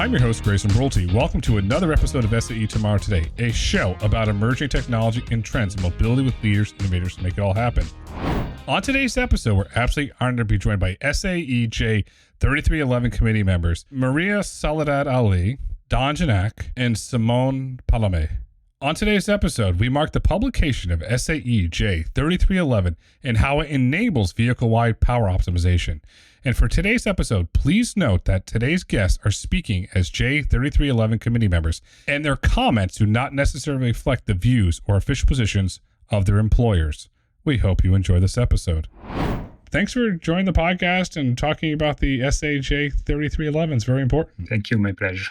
I'm your host, Grayson Brulte. Welcome to another episode of SAE Tomorrow Today, a show about emerging technology and trends in mobility with leaders and innovators to make it all happen. On today's episode, we're absolutely honored to be joined by SAE J3311 committee members, Maria Soledad Elli, Donald Gignac, and Simone Palombi. On today's episode, we mark the publication of SAE J3311 and how it enables vehicle-wide power optimization. And for today's episode, please note that today's guests are speaking as J3311 committee members, and their comments do not necessarily reflect the views or official positions of their employers. We hope you enjoy this episode. Thanks for joining the podcast and talking about the SAE J3311. It's very important. Thank you. My pleasure.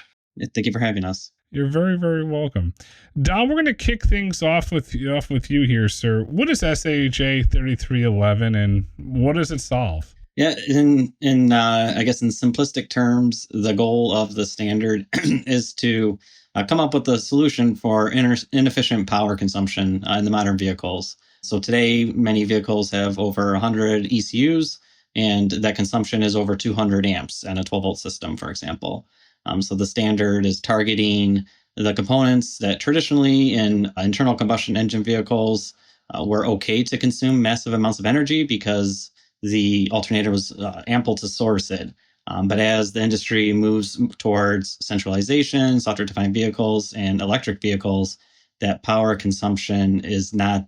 Thank you for having us. You're very, very welcome. Don, we're going to kick things off with you here, sir. What is SAE J3311 and what does it solve? Yeah, I guess in simplistic terms, the goal of the standard is to come up with a solution for inefficient power consumption in the modern vehicles. So today, many vehicles have over 100 ECUs, and that consumption is over 200 amps in a 12-volt system, for example. So the standard is targeting the components that traditionally in internal combustion engine vehicles were okay to consume massive amounts of energy because the alternator was ample to source it. But as the industry moves towards centralization, software-defined vehicles, and electric vehicles, that power consumption is not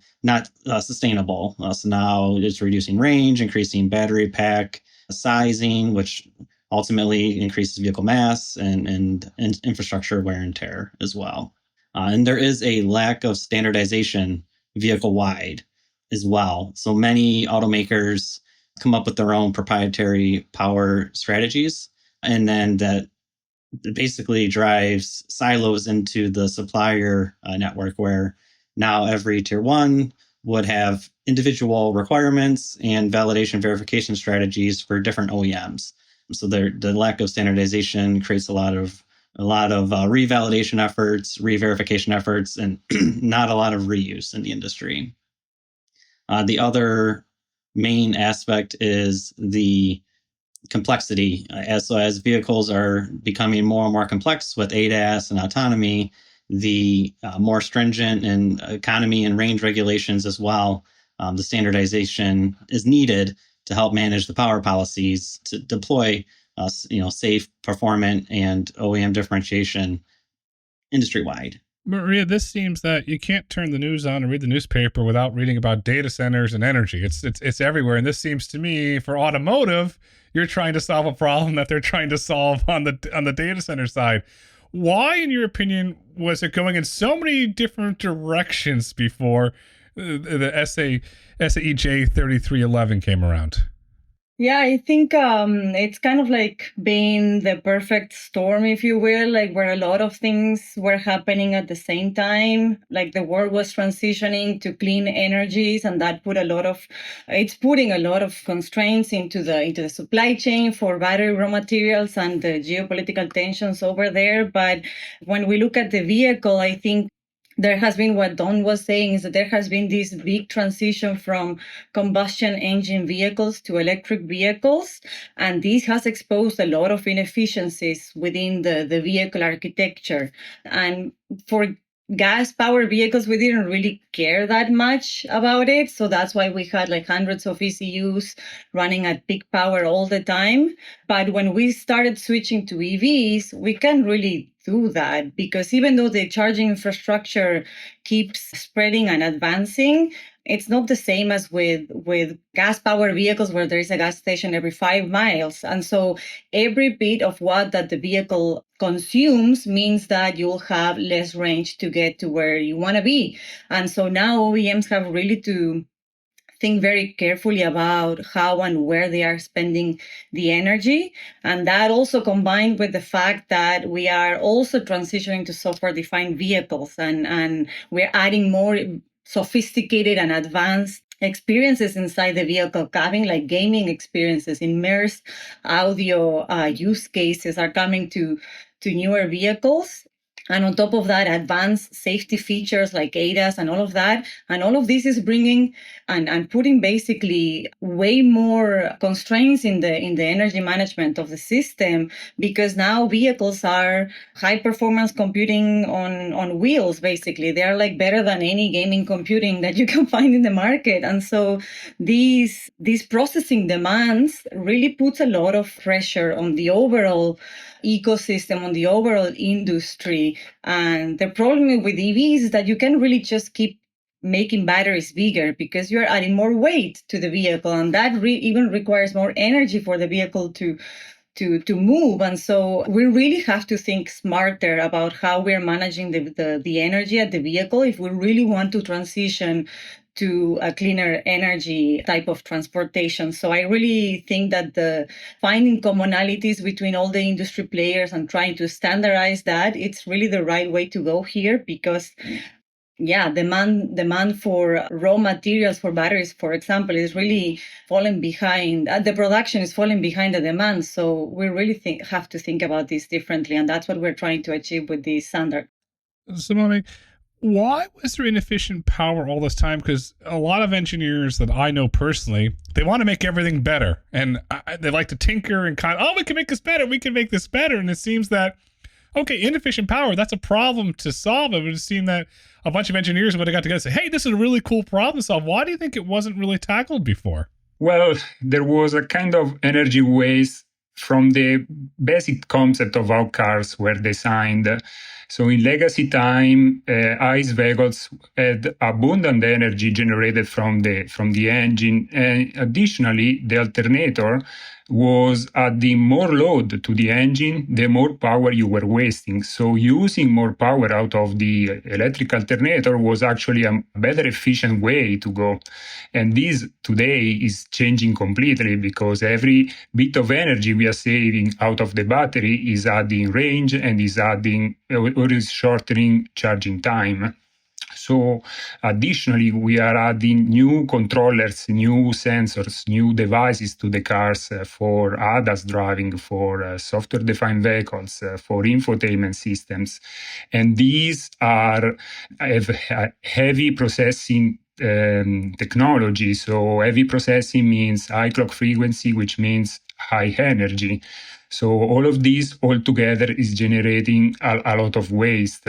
sustainable. So now it's reducing range, increasing battery pack sizing, which ultimately increases vehicle mass and infrastructure wear and tear as well. And there is a lack of standardization vehicle-wide as well. So many automakers come up with their own proprietary power strategies, and then that basically drives silos into the supplier network, where now every tier one would have individual requirements and validation verification strategies for different OEMs. So the lack of standardization creates a lot of revalidation efforts, re-verification efforts, and not a lot of reuse in the industry. The other main aspect is the complexity. As vehicles are becoming more and more complex with ADAS and autonomy, the more stringent and economy and range regulations as well, the standardization is needed to help manage the power policies to deploy safe, performant, and OEM differentiation industry-wide. Maria, this seems that you can't turn the news on and read the newspaper without reading about data centers and energy. It's everywhere. And this seems to me, for automotive, you're trying to solve a problem that they're trying to solve on the data center side. Why, in your opinion, was it going in so many different directions before the SAE J3311 came around? Yeah, I think it's kind of like being the perfect storm, if you will, like where a lot of things were happening at the same time. Like the world was transitioning to clean energies, and that it's putting a lot of constraints into the supply chain for battery raw materials and the geopolitical tensions over there. But when we look at the vehicle, I think there has been, what Don was saying, is that there has been this big transition from combustion engine vehicles to electric vehicles. And this has exposed a lot of inefficiencies within the vehicle architecture. And for gas powered vehicles, we didn't really care that much about it. So that's why we had like hundreds of ECUs running at peak power all the time. But when we started switching to EVs, we can't really do that, because even though the charging infrastructure keeps spreading and advancing, it's not the same as with gas-powered vehicles where there is a gas station every 5 miles. And so every bit of watt that the vehicle consumes means that you'll have less range to get to where you want to be. And so now OEMs have really to think very carefully about how and where they are spending the energy. And that also combined with the fact that we are also transitioning to software-defined vehicles, and we're adding more sophisticated and advanced experiences inside the vehicle cabin, like gaming experiences, immersed audio use cases are coming to newer vehicles. And on top of that, advanced safety features like ADAS and all of that. And all of this is bringing and putting basically way more constraints in the energy management of the system, because now vehicles are high performance computing on wheels, basically. They are like better than any gaming computing that you can find in the market. And so these processing demands really puts a lot of pressure on the overall ecosystem, on the overall industry. And the problem with EVs is that you can really just keep making batteries bigger because you're adding more weight to the vehicle, and that even requires more energy for the vehicle to move. And so we really have to think smarter about how we're managing the energy at the vehicle if we really want to transition to a cleaner energy type of transportation. So I really think that the finding commonalities between all the industry players and trying to standardize that, it's really the right way to go here, because demand for raw materials for batteries, for example, is really falling behind. The production is falling behind the demand. So we really have to think about this differently. And that's what we're trying to achieve with the standard. Simone, why was there inefficient power all this time? Because a lot of engineers that I know personally, they want to make everything better. And they like to tinker and we can make this better. We can make this better. And it seems that, okay, inefficient power, that's a problem to solve. It would seem that a bunch of engineers would have got together and say, hey, this is a really cool problem to solve. Why do you think it wasn't really tackled before? Well, there was a kind of energy waste from the basic concept of how cars were designed. So in legacy time, ICE vehicles had abundant energy generated from the engine. And additionally, the alternator was adding more load to the engine, the more power you were wasting. So using more power out of the electric alternator was actually a better efficient way to go. And this today is changing completely, because every bit of energy we are saving out of the battery is adding range and is adding or is shortening charging time. So additionally, we are adding new controllers, new sensors, new devices to the cars for ADAS driving, for software-defined vehicles, for infotainment systems. And these have heavy processing technology. So heavy processing means high clock frequency, which means high energy. So all of these altogether is generating a lot of waste.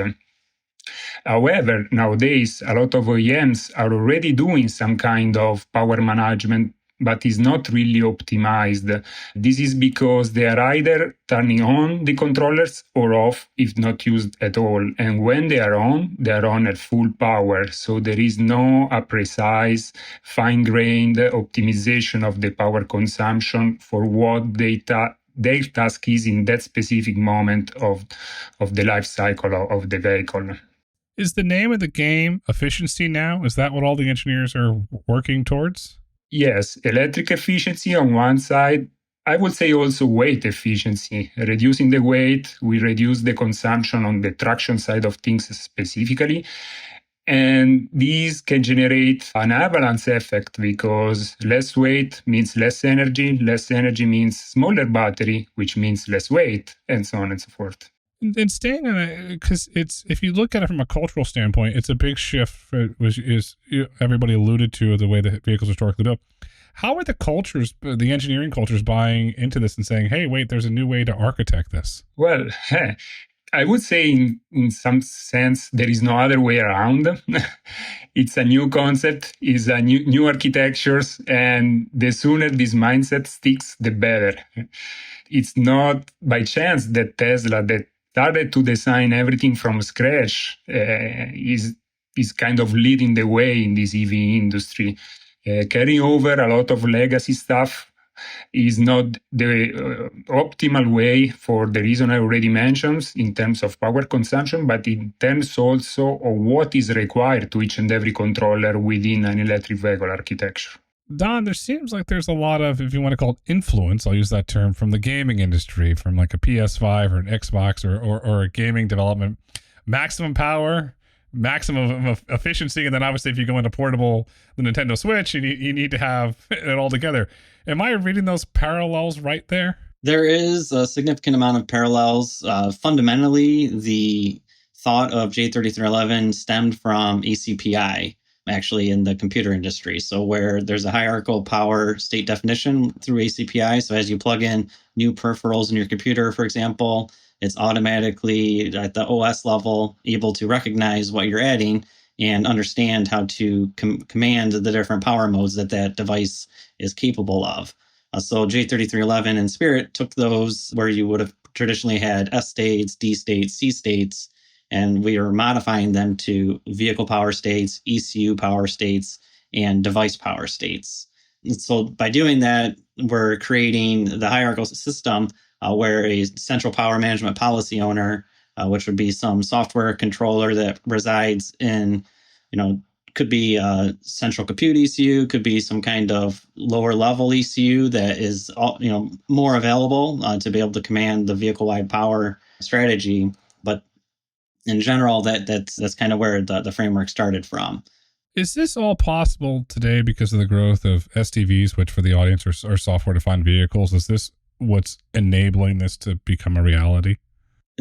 However, nowadays, a lot of OEMs are already doing some kind of power management, but is not really optimized. This is because they are either turning on the controllers or off if not used at all. And when they are on at full power. So there is no precise, fine-grained optimization of the power consumption for what their task is in that specific moment of the life cycle of the vehicle. Is the name of the game efficiency now? Is that what all the engineers are working towards? Yes, electric efficiency on one side. I would say also weight efficiency. Reducing the weight, we reduce the consumption on the traction side of things specifically. And these can generate an avalanche effect, because less weight means less energy means smaller battery, which means less weight, and so on and so forth. And staying on it, because it's, if you look at it from a cultural standpoint, it's a big shift, which is everybody alluded to the way the vehicles are historically built. How are the cultures, the engineering cultures, buying into this and saying, hey, wait, there's a new way to architect this? Well, I would say in some sense, there is no other way around. It's a new concept, it's a new architectures, and the sooner this mindset sticks, the better. It's not by chance that Tesla, that started to design everything from scratch, is kind of leading the way in this EV industry. Carrying over a lot of legacy stuff is not the optimal way for the reason I already mentioned in terms of power consumption, but in terms also of what is required to each and every controller within an electric vehicle architecture. Don, there seems like there's a lot of, if you want to call it influence, I'll use that term, from the gaming industry, from like a PS5 or an Xbox or a gaming development. Maximum power, maximum efficiency, and then obviously if you go into portable, the Nintendo Switch, you need to have it all together. Am I reading those parallels right there? There is a significant amount of parallels. Fundamentally, the thought of J3311 stemmed from ACPI, actually, in the computer industry. So where there's a hierarchical power state definition through ACPI. So as you plug in new peripherals in your computer, for example, it's automatically at the OS level able to recognize what you're adding and understand how to command the different power modes that that device is capable of. So J3311 and Spirit took those where you would have traditionally had S states, D states, C states, and we are modifying them to vehicle power states, ECU power states, and device power states. And so by doing that, we're creating the hierarchical system where a central power management policy owner, which would be some software controller that resides in, could be a central compute ECU, could be some kind of lower level ECU that is, more available to be able to command the vehicle-wide power strategy. But in general, that's kind of where the framework started from. Is this all possible today because of the growth of SDVs, which for the audience are software-defined vehicles? Is this what's enabling this to become a reality?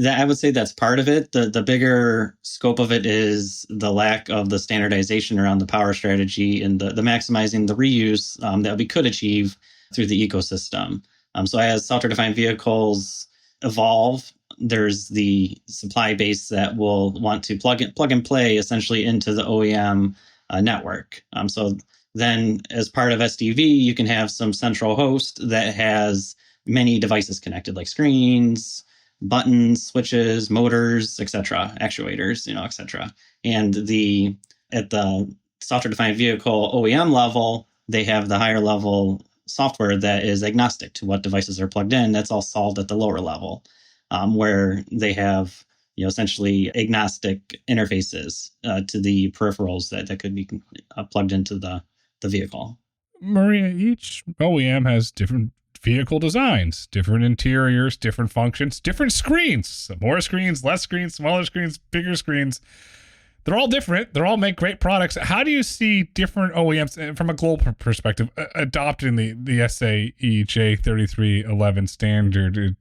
I would say that's part of it. The bigger scope of it is the lack of the standardization around the power strategy and the maximizing the reuse that we could achieve through the ecosystem. So as software-defined vehicles evolve, there's the supply base that will want to plug and play essentially into the OEM network. So then as part of SDV, you can have some central host that has many devices connected, like screens, buttons, switches, motors, etc., actuators, etc. And at the software-defined vehicle OEM level, they have the higher level software that is agnostic to what devices are plugged in. That's all solved at the lower level, where they have essentially agnostic interfaces to the peripherals that could be plugged into the vehicle. Maria, each OEM has different vehicle designs, different interiors, different functions, different screens, more screens, less screens, smaller screens, bigger screens. They're all different. They all make great products. How do you see different OEMs from a global perspective adopting the SAE J3311 standard?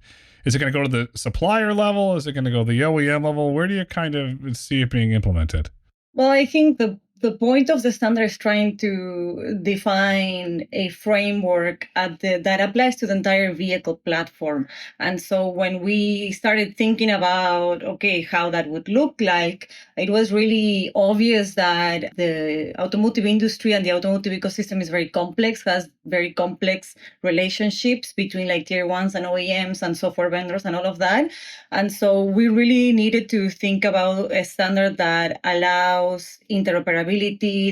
Is it going to go to the supplier level? Is it going to go to the OEM level? Where do you kind of see it being implemented? Well, I think the point of the standard is trying to define a framework that applies to the entire vehicle platform. And so when we started thinking about, how that would look like, it was really obvious that the automotive industry and the automotive ecosystem is very complex, has very complex relationships between like tier ones and OEMs and software vendors and all of that. And so we really needed to think about a standard that allows interoperability,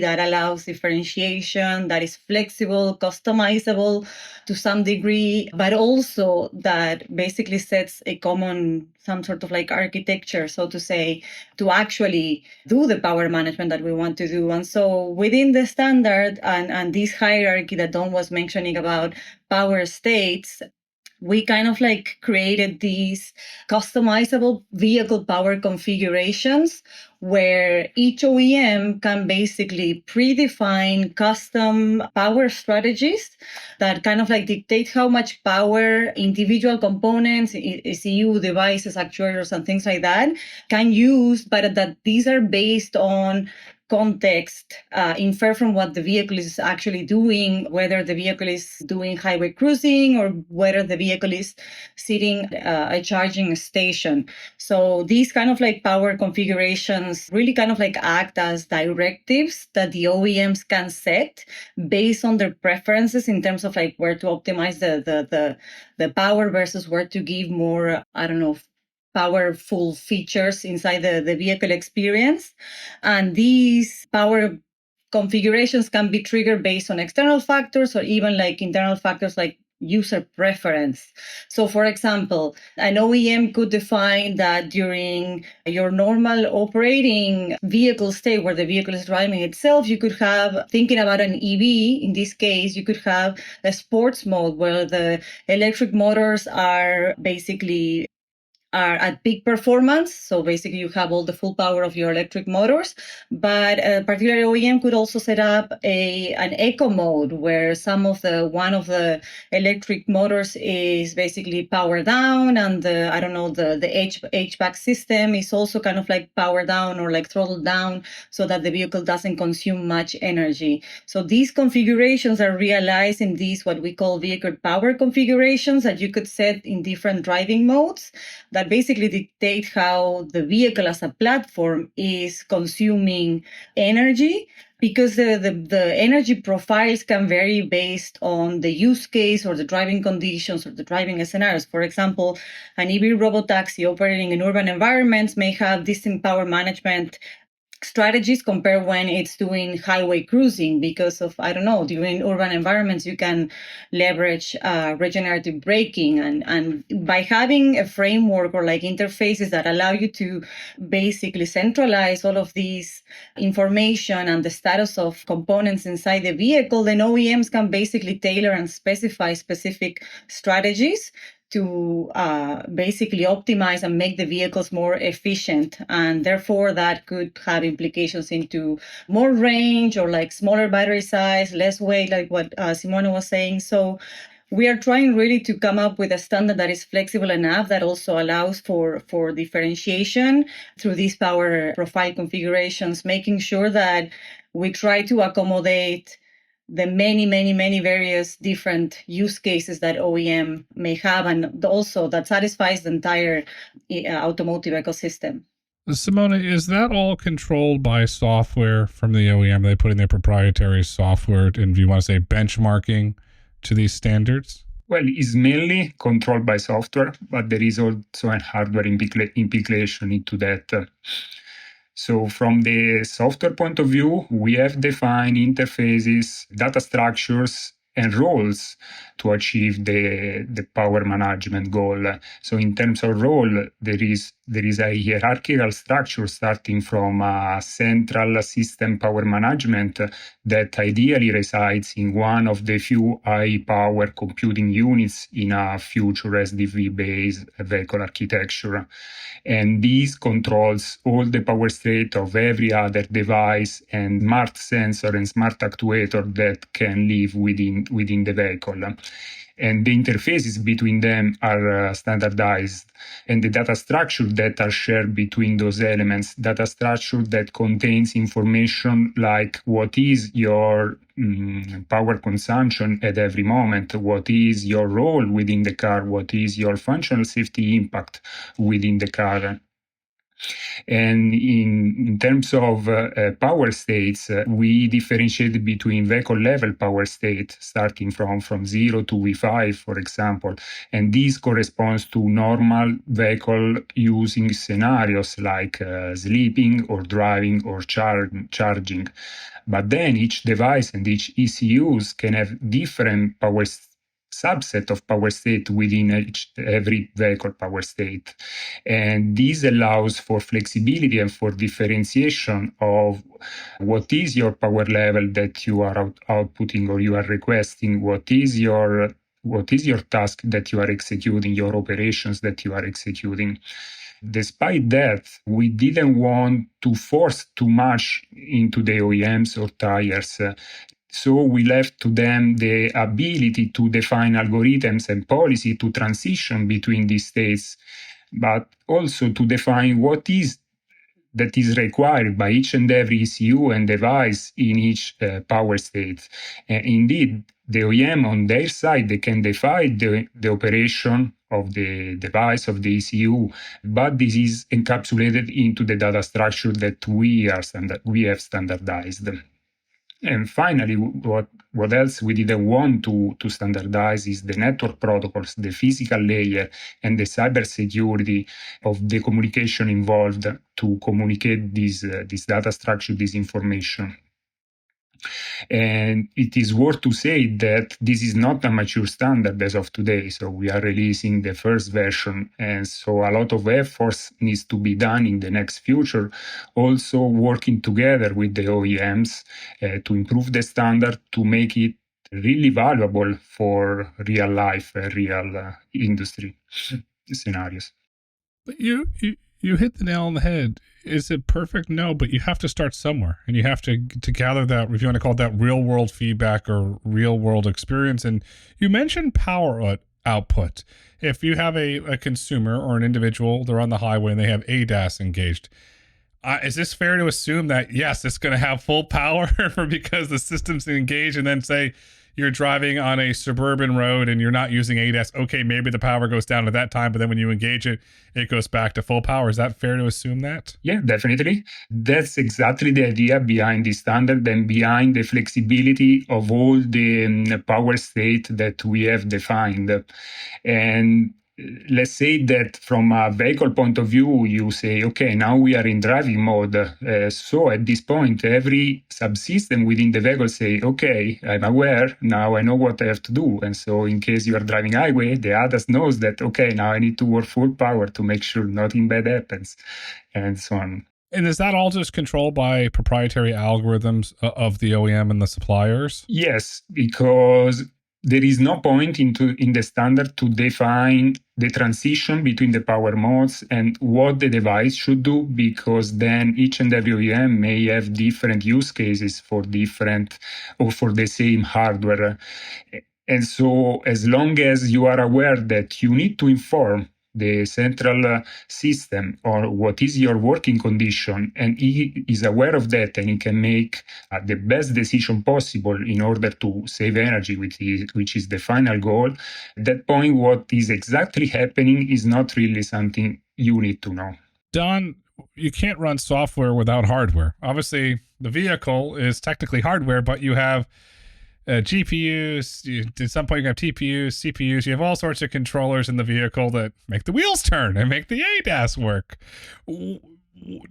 that allows differentiation, that is flexible, customizable to some degree, but also that basically sets a some sort of like architecture, so to say, to actually do the power management that we want to do. And so within the standard and this hierarchy that Don was mentioning about power states, we kind of like created these customizable vehicle power configurations where each OEM can basically predefine custom power strategies that kind of like dictate how much power individual components, ECU devices, actuators, and things like that can use, but that these are based on context, infer from what the vehicle is actually doing, whether the vehicle is doing highway cruising or whether the vehicle is sitting a charging station. So these kind of like power configurations really kind of like act as directives that the OEMs can set based on their preferences in terms of like where to optimize the power versus where to give more, powerful features inside the vehicle experience. And these power configurations can be triggered based on external factors or even like internal factors like user preference. So for example, an OEM could define that during your normal operating vehicle state where the vehicle is driving itself, you could have, thinking about an EV, in this case, you could have a sports mode where the electric motors are basically are at peak performance. So basically you have all the full power of your electric motors, but a particular OEM could also set up an eco mode where one of the electric motors is basically powered down, and the HVAC system is also kind of like powered down or like throttled down so that the vehicle doesn't consume much energy. So these configurations are realized in these what we call vehicle power configurations that you could set in different driving modes that basically dictate how the vehicle as a platform is consuming energy, because the energy profiles can vary based on the use case or the driving conditions or the driving scenarios. For example, an EV robotaxi operating in urban environments may have distinct power management strategies compared when it's doing highway cruising, because of, during urban environments, you can leverage regenerative braking. And by having a framework or like interfaces that allow you to basically centralize all of these information and the status of components inside the vehicle, then OEMs can basically tailor and specify specific strategies to basically optimize and make the vehicles more efficient. And therefore, that could have implications into more range or like smaller battery size, less weight, like what Simone was saying. So we are trying really to come up with a standard that is flexible enough that also allows for differentiation through these power profile configurations, making sure that we try to accommodate the many various different use cases that OEM may have, and also that satisfies the entire automotive ecosystem. Simone, is that all controlled by software from the OEM? They put in their proprietary software, and do you want to say benchmarking to these standards? Well, it's mainly controlled by software, but there is also a hardware implication into that. So from the software point of view, we have defined interfaces, data structures, and roles to achieve the power management goal. So in terms of role, there is a hierarchical structure starting from a central system power management that ideally resides in one of the few high-power computing units in a future SDV-based vehicle architecture. And this controls all the power state of every other device and smart sensor and smart actuator that can live within the vehicle. And the interfaces between them are standardized, and the data structure that are shared between those elements, data structure that contains information like what is your power consumption at every moment, what is your role within the car, what is your functional safety impact within the car. And in terms of power states, we differentiate between vehicle level power state, starting from 0 to V5, for example. And this corresponds to normal vehicle using scenarios like sleeping or driving or charging. But then each device and each ECUs can have different power subset of power state within every vehicle power state. And this allows for flexibility and for differentiation of what is your power level that you are outputting or you are requesting, what is your task that you are executing, your operations that you are executing. Despite that, we didn't want to force too much into the OEMs or tires. So we left to them the ability to define algorithms and policy to transition between these states, but also to define what is that is required by each and every ECU and device in each power state. Indeed, the OEM on their side, they can define the operation of the device, of the ECU, but this is encapsulated into the data structure that we have standardized. And finally, what else we didn't want to standardize is the network protocols, the physical layer, and the cybersecurity of the communication involved to communicate this data structure, this information. And it is worth to say that this is not a mature standard as of today. So we are releasing the first version. And so a lot of efforts needs to be done in the next future, also working together with the OEMs to improve the standard, to make it really valuable for real life, real industry scenarios. But you hit the nail on the head. Is it perfect? No, but you have to start somewhere, and you have to gather that, if you want to call it that, real world feedback or real world experience. And you mentioned power output. If you have a consumer or an individual, they're on the highway and they have ADAS engaged, is this fair to assume that, yes, it's going to have full power because the system's engaged, and then say you're driving on a suburban road and you're not using ADAS, okay, maybe the power goes down at that time, but then when you engage it, it goes back to full power. Is that fair to assume that? Yeah, definitely. That's exactly the idea behind the standard and behind the flexibility of all the power state that we have defined. And let's say that from a vehicle point of view, you say, okay, now we are in driving mode. So at this point, every subsystem within the vehicle say, okay, I'm aware, now I know what I have to do. And so in case you are driving highway, the ADAS knows that, okay, now I need to work full power to make sure nothing bad happens, and so on. And is that all just controlled by proprietary algorithms of the OEM and the suppliers? Yes, because there is no point in the standard to define the transition between the power modes and what the device should do, because then each and every OEM may have different use cases for different or for the same hardware. And so as long as you are aware that you need to inform the central system or what is your working condition, and he is aware of that, and he can make the best decision possible in order to save energy, which is the final goal. At that point, what is exactly happening is not really something you need to know. Don, you can't run software without hardware. Obviously, the vehicle is technically hardware, but you have GPUs, at some point you have TPUs, CPUs, you have all sorts of controllers in the vehicle that make the wheels turn and make the ADAS work.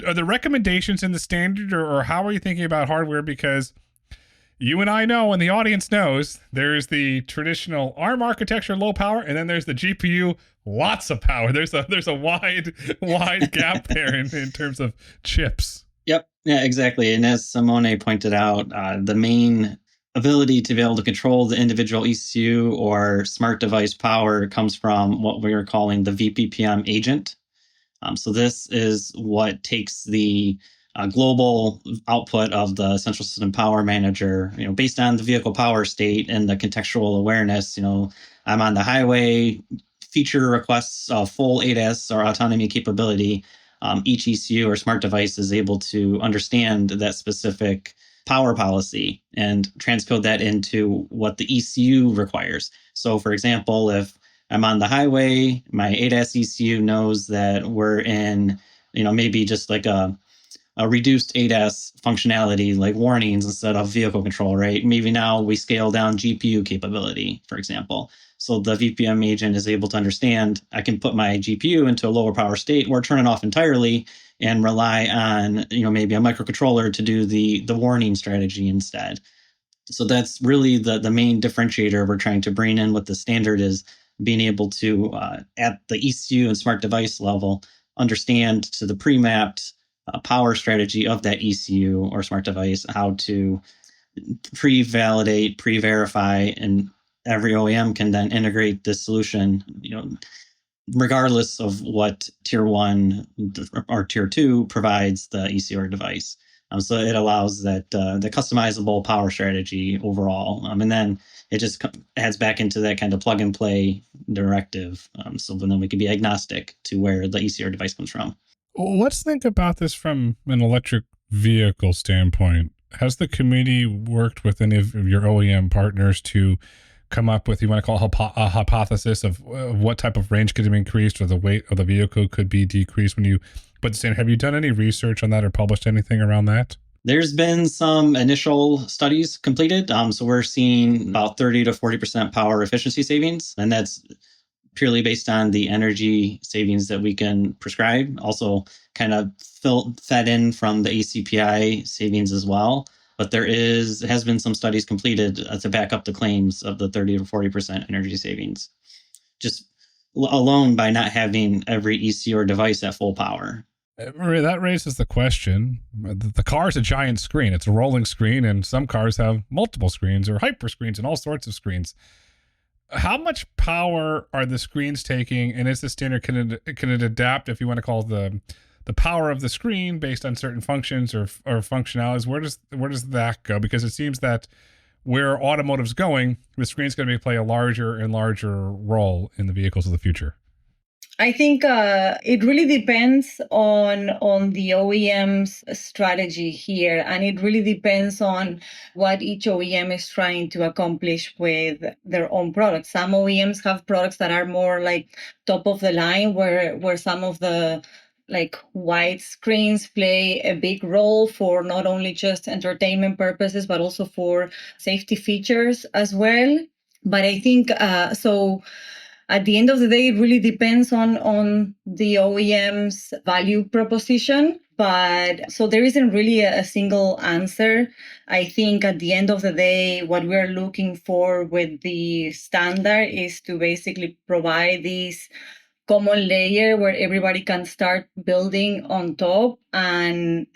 Are the recommendations in the standard, or how are you thinking about hardware? Because you and I know, and the audience knows, there's the traditional ARM architecture, low power, and then there's the GPU, lots of power. There's a wide gap there in terms of chips. Yep. Yeah, exactly. And as Simone pointed out, the main ability to be able to control the individual ECU or smart device power comes from what we are calling the VPPM agent. So this is what takes the global output of the central system power manager, based on the vehicle power state and the contextual awareness. I'm on the highway, feature requests full ADAS or autonomy capability. Each ECU or smart device is able to understand that specific power policy and transcode that into what the ECU requires. So for example, if I'm on the highway, my ADAS ECU knows that we're in, maybe just like a reduced ADAS functionality, like warnings instead of vehicle control, right? Maybe now we scale down GPU capability, for example. So the VPM agent is able to understand, I can put my GPU into a lower power state or turn it off entirely and rely on, maybe a microcontroller to do the warning strategy instead. So that's really the main differentiator we're trying to bring in with the standard, is being able to, at the ECU and smart device level, understand to the pre-mapped power strategy of that ECU or smart device, how to pre-validate, pre-verify, and every OEM can then integrate this solution, regardless of what tier 1 or tier 2 provides the ECU or device. So it allows that the customizable power strategy overall. And then it just adds back into that kind of plug and play directive. So then we can be agnostic to where the ECU or device comes from. Let's think about this from an electric vehicle standpoint. Has the community worked with any of your OEM partners to come up with, you want to call a hypothesis of what type of range could be increased or the weight of the vehicle could be decreased when you put this in? Have you done any research on that or published anything around that? There's been some initial studies completed. So we're seeing about 30 to 40% power efficiency savings, and that's purely based on the energy savings that we can prescribe. Also kind of fed in from the ACPI savings as well. But there has been some studies completed to back up the claims of the 30 to 40% energy savings, just alone by not having every ECU or device at full power. Maria, that raises the question. The car is a giant screen. It's a rolling screen, and some cars have multiple screens or hyper screens and all sorts of screens. How much power are the screens taking, and is the standard can it adapt, if you want to call the power of the screen based on certain functions or functionalities? Where does that go? Because it seems that where automotive's going, the screen's going to play a larger and larger role in the vehicles of the future. I think it really depends on the OEM's strategy here, and it really depends on what each OEM is trying to accomplish with their own products. Some OEMs have products that are more like top of the line, where some of the like wide screens play a big role for not only just entertainment purposes, but also for safety features as well. But I think so. At the end of the day, it really depends on the OEM's value proposition. But so there isn't really a single answer. I think at the end of the day, what we're looking for with the standard is to basically provide this common layer where everybody can start building on top and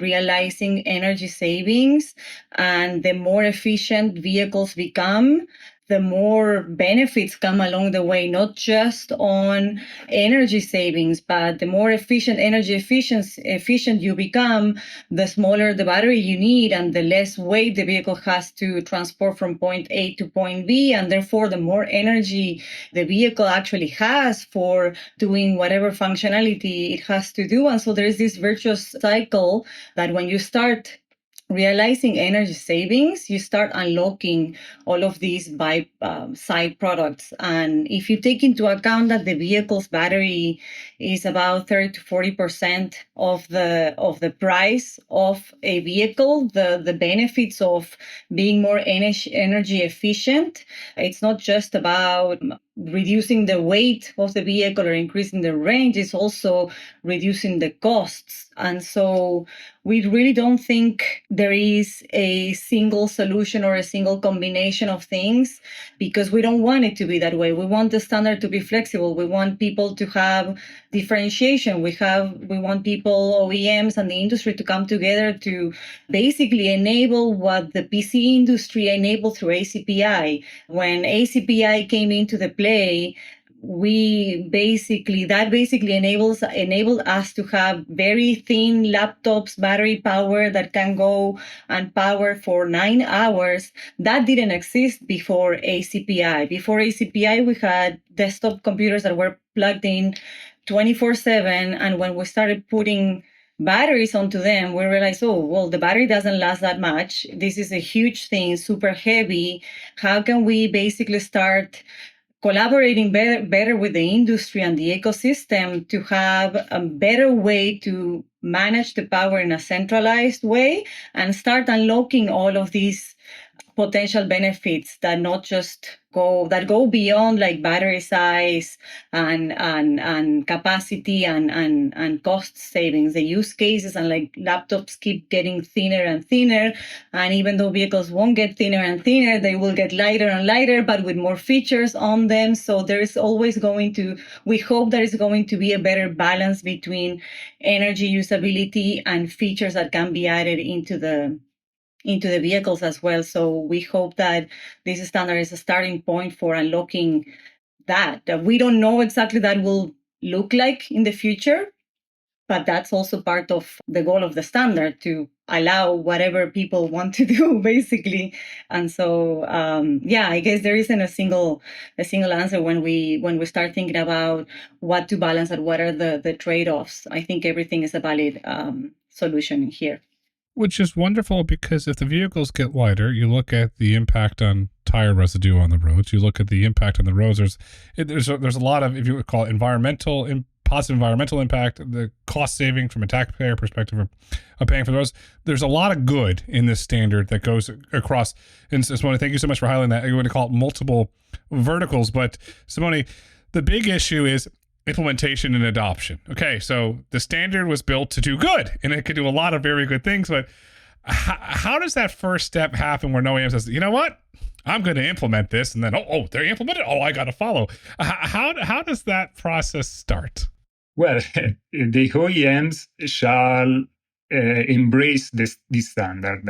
realizing energy savings. And the more efficient vehicles become, the more benefits come along the way, not just on energy savings, but the more energy efficient you become, the smaller the battery you need and the less weight the vehicle has to transport from point A to point B. And therefore, the more energy the vehicle actually has for doing whatever functionality it has to do. And so there is this virtuous cycle that when you start realizing energy savings, you start unlocking all of these by side products. And if you take into account that the vehicle's battery is about 30 to 40% of the price of a vehicle, the benefits of being more energy efficient, it's not just about reducing the weight of the vehicle or increasing the range, it's also reducing the costs. And so we really don't think there is a single solution or a single combination of things, because we don't want it to be that way. We want the standard to be flexible. We want people to have differentiation. We want people, OEMs and the industry, to come together to basically enable what the PC industry enabled through ACPI. When ACPI came into the play, that basically enabled us to have very thin laptops, battery power that can go and power for 9 hours. That didn't exist before ACPI. Before ACPI, we had desktop computers that were plugged in 24/7, and when we started putting batteries onto them, we realized, oh, well, the battery doesn't last that much. This is a huge thing, super heavy. How can we basically start collaborating better with the industry and the ecosystem to have a better way to manage the power in a centralized way and start unlocking all of these potential benefits that go beyond like battery size and capacity and cost savings. The use cases and like laptops keep getting thinner and thinner, and even though vehicles won't get thinner and thinner, they will get lighter and lighter, but with more features on them. So we hope there is going to be a better balance between energy usability and features that can be added into the vehicles as well. So we hope that this standard is a starting point for unlocking that. We don't know exactly that will look like in the future, but that's also part of the goal of the standard, to allow whatever people want to do, basically. And so, I guess there isn't a single answer when we start thinking about what to balance and what are the trade-offs. I think everything is a valid solution here. Which is wonderful, because if the vehicles get lighter, you look at the impact on tire residue on the roads. You look at the impact on the roads. There's a lot of, if you would call it positive environmental impact, the cost saving from a taxpayer perspective of paying for those. There's a lot of good in this standard that goes across. And Simone, thank you so much for highlighting that. You want to call it multiple verticals, but Simone, the big issue is implementation and adoption. Okay, so the standard was built to do good, and it could do a lot of very good things, but how does that first step happen where no OEM says, you know what, I'm going to implement this, and then, they implemented it, I got to follow. How does that process start? Well, the OEMs shall embrace this standard.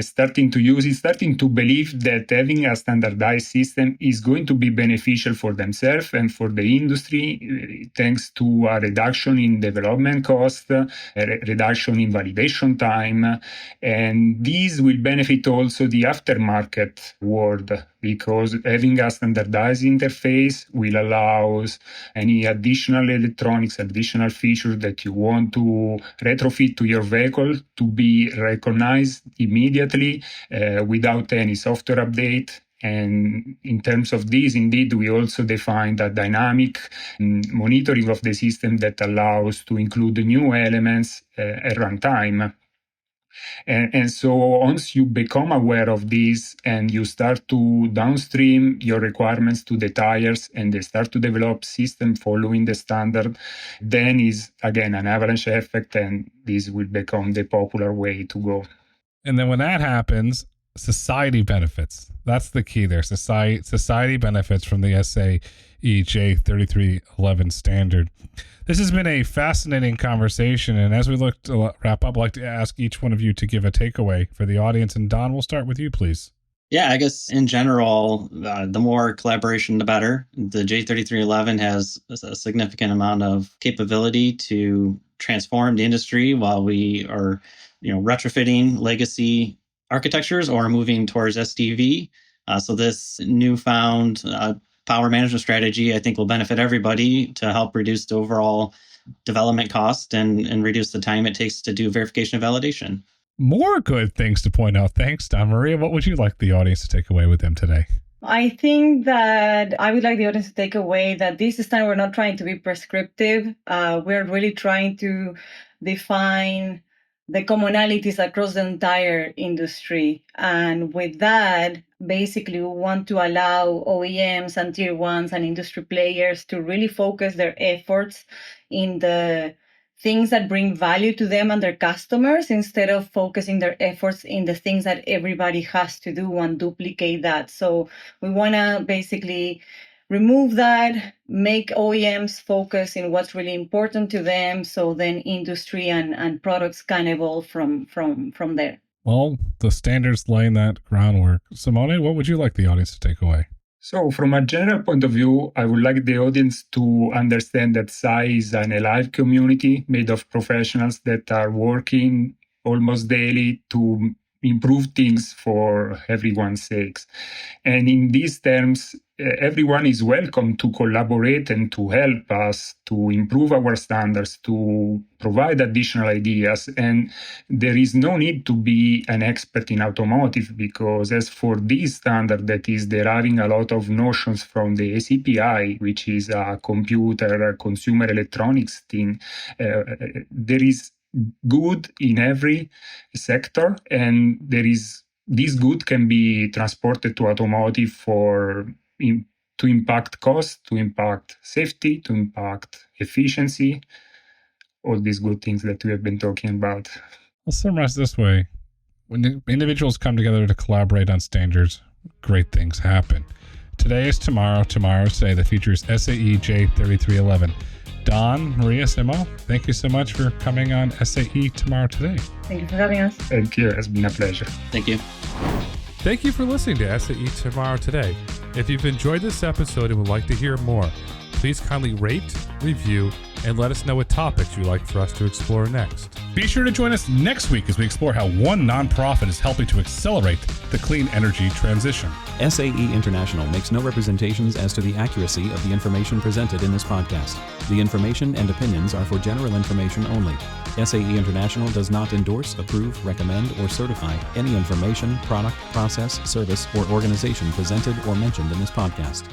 starting to use it, starting to believe that having a standardized system is going to be beneficial for themselves and for the industry, thanks to a reduction in development cost, a reduction in validation time. And these will benefit also the aftermarket world, because having a standardized interface will allow any additional electronics, additional features that you want to retrofit to your vehicle to be recognized immediately without any software update. And in terms of this, indeed, we also defined a dynamic monitoring of the system that allows to include new elements at runtime. And so once you become aware of this and you start to downstream your requirements to the tires and they start to develop system following the standard, then is again an avalanche effect, and this will become the popular way to go. And then when that happens, society benefits. That's the key there. Society benefits from the SAE J3311 standard. This has been a fascinating conversation, and as we look to wrap up, I'd like to ask each one of you to give a takeaway for the audience. And Don, we'll start with you, please. Yeah, I guess in general, the more collaboration, the better. The J3311 has a significant amount of capability to transform the industry while we are, retrofitting legacy architectures or moving towards SDV. So this newfound power management strategy, I think, will benefit everybody to help reduce the overall development cost and reduce the time it takes to do verification and validation. More good things to point out. Thanks, Don. Maria, what would you like the audience to take away with them today? I think that I would like the audience to take away that this time we're not trying to be prescriptive. We're really trying to define the commonalities across the entire industry. And with that, basically, we want to allow OEMs and tier ones and industry players to really focus their efforts in the things that bring value to them and their customers, instead of focusing their efforts in the things that everybody has to do and duplicate that. So we want to basically remove that, make OEMs focus in what's really important to them, so then industry and products can evolve from there. Well, the standards laying that groundwork. Simone, what would you like the audience to take away? So from a general point of view, I would like the audience to understand that SAE is an alive community made of professionals that are working almost daily to improve things for everyone's sakes. And in these terms, everyone is welcome to collaborate and to help us to improve our standards, to provide additional ideas. And there is no need to be an expert in automotive, because as for this standard that is deriving a lot of notions from the ACPI, which is a consumer electronics thing, there is good in every sector, and this good can be transported to automotive to impact cost, to impact safety, to impact efficiency, all these good things that we have been talking about. I'll summarize this way. When individuals come together to collaborate on standards, great things happen. Today is tomorrow. Tomorrow is today. That features SAE J3311. Don, Maria, Simo, thank you so much for coming on SAE Tomorrow Today. Thank you for having us. Thank you. It's been a pleasure. Thank you. Thank you for listening to SAE Tomorrow Today. If you've enjoyed this episode and would like to hear more, please kindly rate, review, and let us know what topics you'd like for us to explore next. Be sure to join us next week as we explore how one nonprofit is helping to accelerate the clean energy transition. SAE International makes no representations as to the accuracy of the information presented in this podcast. The information and opinions are for general information only. SAE International does not endorse, approve, recommend, or certify any information, product, process, service, or organization presented or mentioned in this podcast.